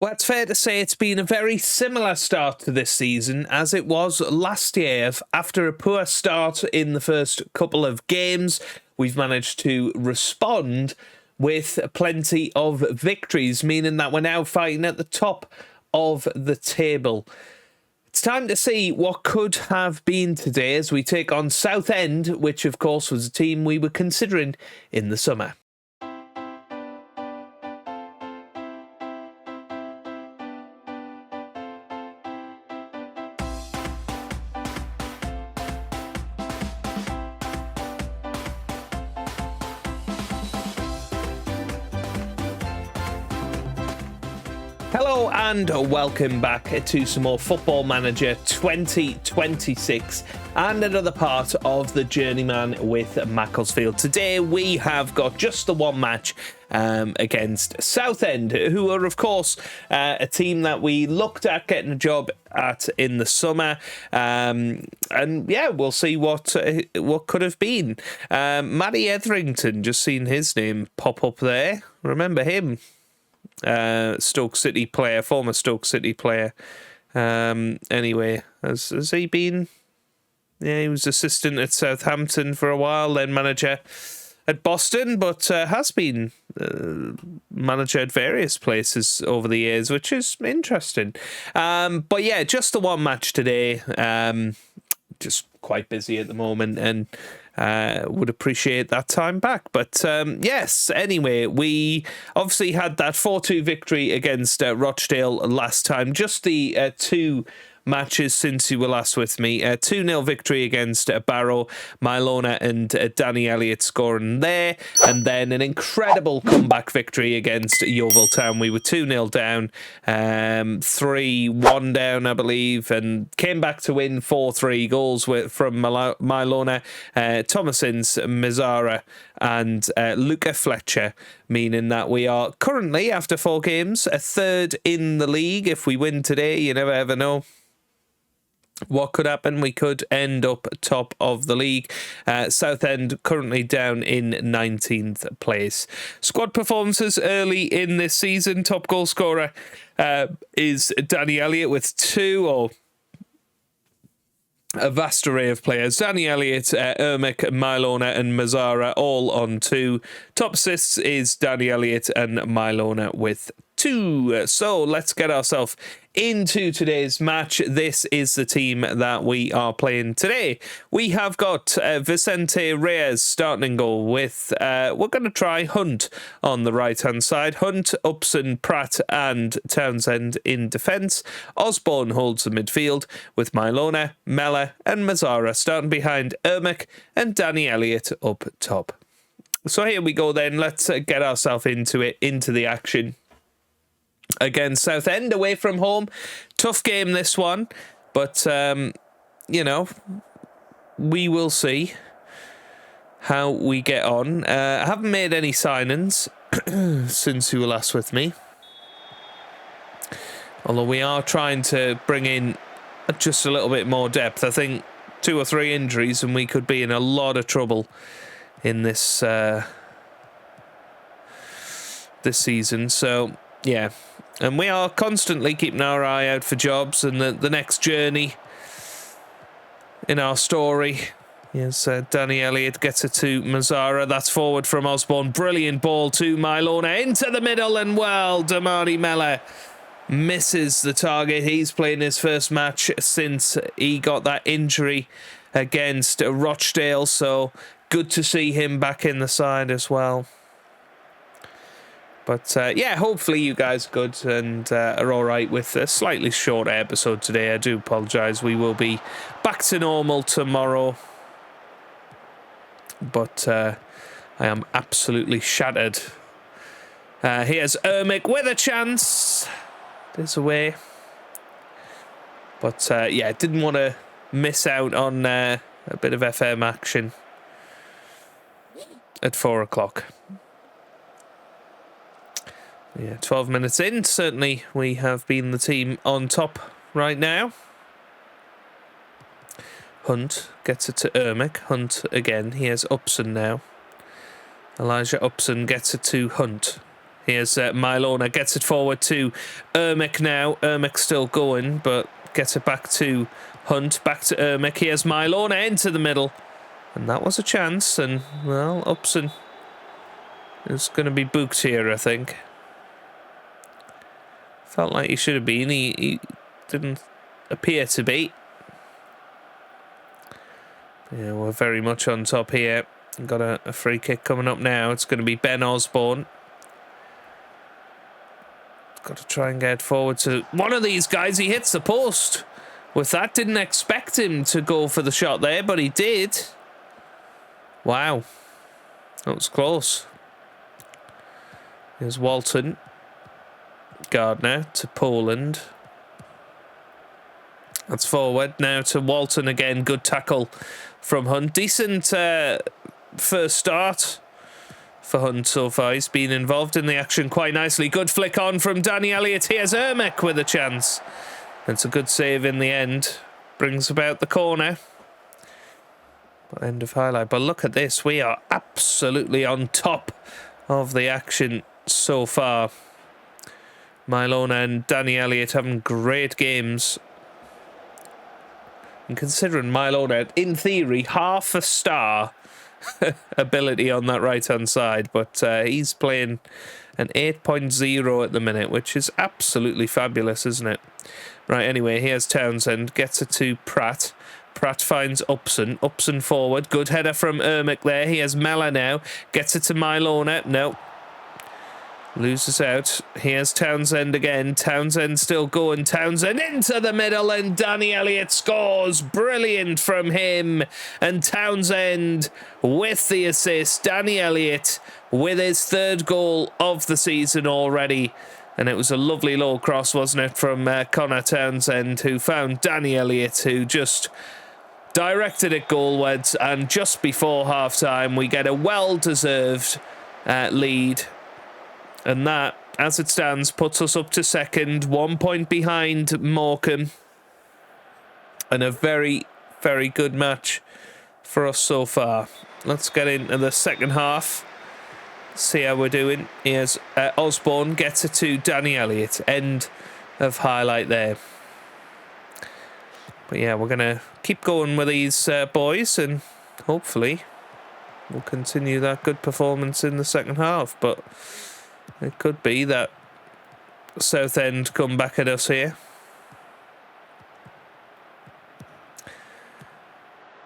Well, it's fair to say it's been a very similar start to this season as it was last year. After a poor start in the first couple of games, we've managed to respond with plenty of victories, meaning that we're now fighting at the top of the table. It's time to see what could have been today as we take on Southend, which of course was a team we were considering in the summer. Hello and welcome back to some more Football Manager 2026 and another part of the Journeyman with Macclesfield. Today we have got just the one match against Southend, who are of course a team that we looked at getting a job at in the summer, and yeah, we'll see what could have been. Matty Etherington, just seen his name pop up there. Remember him? Stoke City player, former Stoke City player. Anyway, has he been? Yeah, he was assistant at Southampton for a while, then manager at Boston, but has been manager at various places over the years, which is interesting. But yeah, just the one match today. Just quite busy at the moment, and would appreciate that time back. But yes, anyway, we obviously had that 4-2 victory against Rochdale last time. Just the two matches since you were last with me. 2-0 victory against Barrow, Mylona and Danny Elliott scoring there, and then an incredible comeback victory against Yeovil Town. We were 2-0 down, 3-1 down, I believe, and came back to win 4-3 goals from Mylona, Thomasins, Mazzara and Luca Fletcher, meaning that we are currently, after 4 games, a third in the league. If we win today, you never ever know what could happen. We could end up top of the league. Southend currently down in 19th place. Squad performances early in this season. Top goal scorer is Danny Elliott with 2, or a vast array of players. Danny Elliott, Ermic, Mylona and Mazzara all on 2. Top assists is Danny Elliott and Mylona with 2. So let's get ourselves into today's match. This is the team that we are playing today. We have got Vicente Reyes starting in goal with, we're going to try Hunt on the right-hand side. Hunt, Upson, Pratt and Townsend in defence. Osborne holds the midfield with Mylona, Mella and Mazzara starting behind Ermic and Danny Elliott up top. So here we go then. Let's get ourselves into the action. Against Southend, away from home. Tough game, this one. But, you know, we will see how we get on. I haven't made any signings since you were last with me. Although we are trying to bring in just a little bit more depth. I think 2 or 3 injuries and we could be in a lot of trouble in this this season. So, yeah. And we are constantly keeping our eye out for jobs and the next journey in our story. Yes, Danny Elliott gets it to Mazzara. That's forward from Osborne. Brilliant ball to Mylona into the middle, and well, Damari Mella misses the target. He's playing his first match since he got that injury against Rochdale, so good to see him back in the side as well. But yeah, hopefully you guys are good and are all right with a slightly shorter episode today. I do apologise. We will be back to normal tomorrow. But I am absolutely shattered. Here's Ermic with a chance. This away. But yeah, didn't want to miss out on a bit of FM action at 4 o'clock. Yeah, 12 minutes in. Certainly we have been the team on top right now. Hunt gets it to Ermic. Hunt again. He has Upson now. Elijah Upson gets it to Hunt. Here's Mylona, gets it forward to Ermic now. Ermic's still going, but gets it back to Hunt, back to Ermic. Here's Mylona into the middle. And that was a chance, and, well, Upson is going to be booked here, I think. Felt like he should have been. He didn't appear to be. Yeah, we're very much on top here. Got a free kick coming up now. It's going to be Ben Osborne. Got to try and get forward to one of these guys. He hits the post with that. Didn't expect him to go for the shot there, but he did. Wow. That was close. Here's Walton. Gardner to Poland. That's forward now to Walton again. Good tackle from Hunt. Decent first start for Hunt so far. He's been involved in the action quite nicely. Good flick on from Danny Elliott. Here's Ermic with a chance. It's a good save in the end. Brings about the corner. End of highlight. But look at this. We are absolutely on top of the action so far. Mylona and Danny Elliott having great games. And considering Mylona, in theory, half a star ability on that right-hand side. But he's playing an 8.0 at the minute, which is absolutely fabulous, isn't it? Right, anyway, here's Townsend. Gets it to Pratt. Pratt finds Upson. Upson forward. Good header from Ermic there. He has Mella now. Gets it to Mylona. No. Loses out. Here's Townsend again. Townsend still going. Townsend into the middle, and Danny Elliott scores. Brilliant from him. And Townsend with the assist. Danny Elliott with his third goal of the season already. And it was a lovely low cross, wasn't it, from Connor Townsend, who found Danny Elliott, who just directed it goalwards. And just before half-time, we get a well-deserved lead. And that, as it stands, puts us up to second, 1 point behind Morecambe. And a very, very good match for us so far. Let's get into the second half. See how we're doing. Here's Osborne, gets it to Danny Elliott. End of highlight there. But yeah, we're going to keep going with these boys, and hopefully we'll continue that good performance in the second half. But it could be that Southend come back at us here.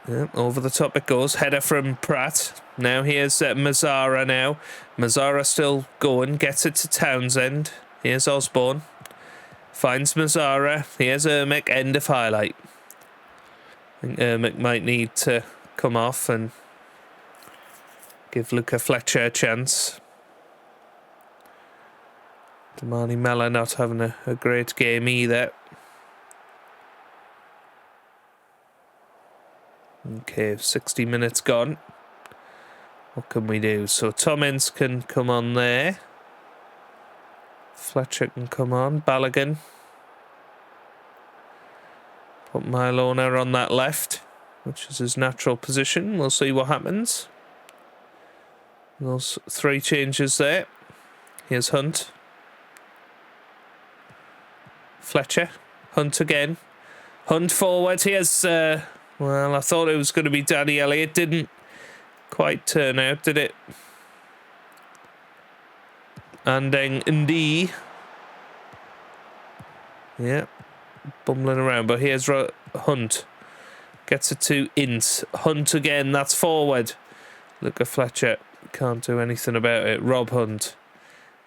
Yeah, over the top it goes. Header from Pratt. Now here's Mazzara now. Mazzara still going. Gets it to Townsend. Here's Osborne. Finds Mazzara. Here's Ermic. End of highlight. I think Ermic might need to come off and give Luca Fletcher a chance. Damani Mella not having a great game either. Okay, 60 minutes gone. What can we do? So Tom Ince can come on there. Fletcher can come on. Balogun. Put Mylona on that left, which is his natural position. We'll see what happens. Those three changes there. Here's Hunt. Fletcher. Hunt again. Hunt forward. Here's... well, I thought it was going to be Danny Elliott. Didn't quite turn out, did it? Andeng Ndi. Yeah. Bumbling around. But here's Hunt. Gets it to Ince. Hunt again. That's forward. Look at Fletcher. Can't do anything about it. Rob Hunt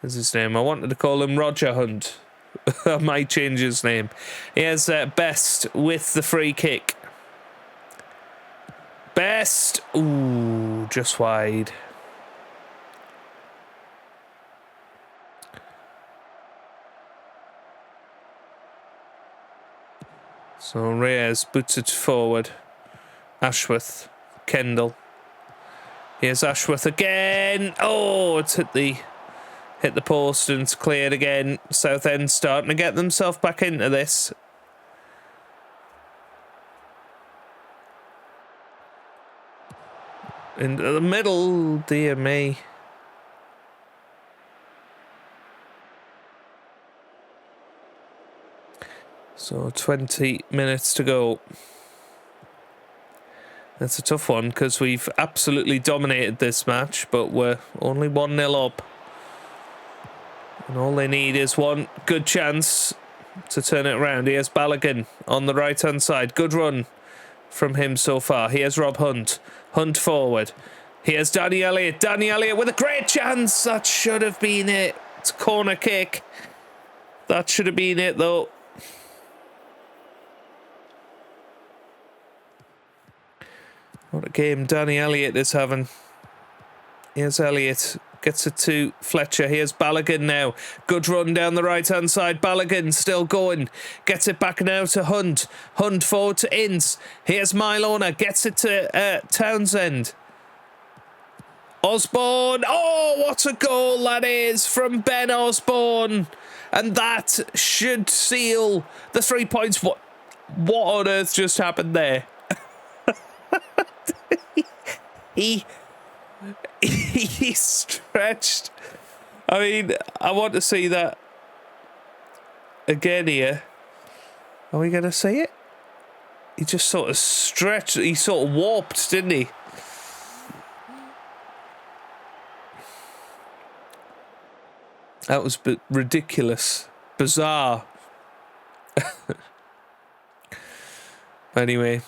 is his name. I wanted to call him Roger Hunt. I might change his name. Here's Best with the free kick. Best. Ooh, just wide. So Reyes boots it forward. Ashworth. Kendall. Here's Ashworth again. Oh, it's hit the post and it's cleared again. Southend starting to get themselves back into this. Into the middle, dear me. So 20 minutes to go. That's a tough one because we've absolutely dominated this match, but we're only 1-0 up. And all they need is one good chance to turn it around. Here's Balogun on the right-hand side. Good run from him so far. Here's Rob Hunt. Hunt forward. Here's Danny Elliott. Danny Elliott with a great chance. That should have been it. It's a corner kick. That should have been it, though. What a game Danny Elliott is having. Here's Elliott. Gets it to Fletcher. Here's Balogun now. Good run down the right-hand side. Balogun still going. Gets it back now to Hunt. Hunt forward to Ince. Here's Milona. Gets it to Townsend. Osborne. Oh, what a goal that is from Ben Osborne. And that should seal the 3 points. What on earth just happened there? He stretched. I mean, I want to see that again here. Are we going to see it? He just sort of stretched. He sort of warped, didn't he? That was ridiculous. Bizarre. Anyway.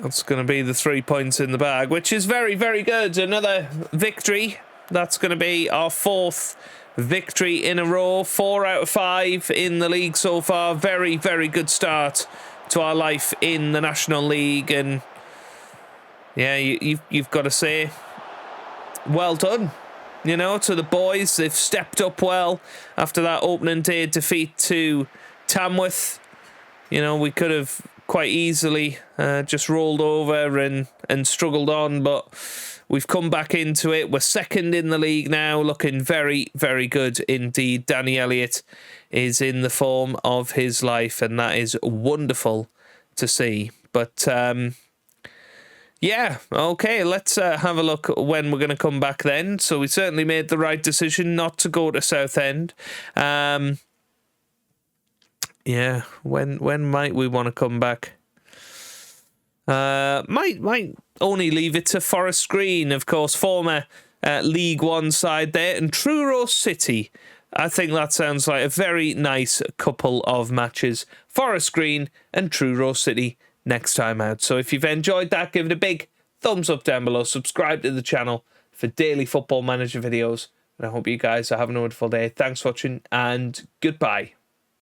That's going to be the 3 points in the bag, which is very, very good. Another victory. That's going to be our 4th victory in a row. 4 out of 5 in the league so far. Very, very good start to our life in the National League. And yeah, you've got to say, well done, you know, to the boys. They've stepped up well after that opening day defeat to Tamworth. You know, we could have quite easily just rolled over and struggled on, but we've come back into it. We're 2nd in the league now, looking very, very good indeed. Danny Elliott is in the form of his life, and that is wonderful to see. But yeah, okay, let's have a look when we're going to come back then. So we certainly made the right decision not to go to Southend. Yeah, when might we want to come back? Might only leave it to Forest Green, of course, former League One side there, and Truro City. I think that sounds like a very nice couple of matches. Forest Green and Truro City next time out. So if you've enjoyed that, give it a big thumbs up down below. Subscribe to the channel for daily Football Manager videos. And I hope you guys are having a wonderful day. Thanks for watching, and goodbye.